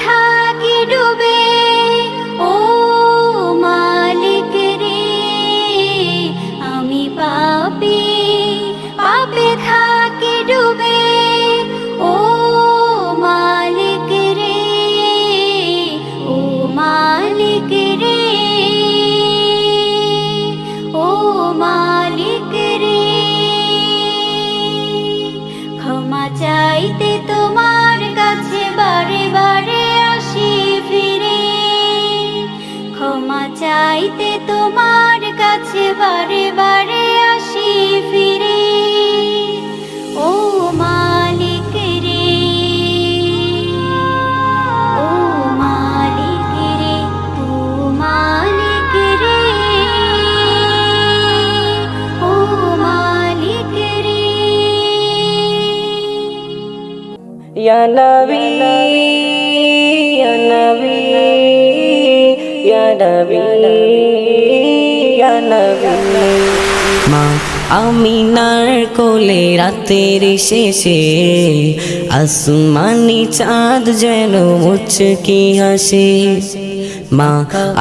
থাকি ডুবে, ও মালিক রে আমি পাপী, পাপে থাকি ডুবে, ও মালিক রে, ও মালিক রে, ও মালিক রে। ক্ষমা চাইতে তোমার কাছে বারে বারে আসি ফিরে, ক্ষমা চাইতে তোমার কাছে বারে বারে আসি ফিরে, ও মালিক রে, ও মালিক রে, ও মালিক রে, ও মালিক রে। Ya Nabi, Ya Nabi, Ya Nabi, Ya Nabi। মা আমিনার কোলে রাতের শেষে আসমানি চাঁদ যেন মুচকি হাসে। মা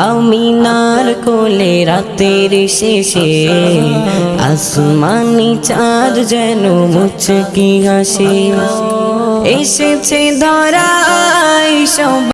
আমিনার কোলে রাতের শেষে আসমানি চাঁদ যেন মুচকি হাসে। এসেছে ধরায় সব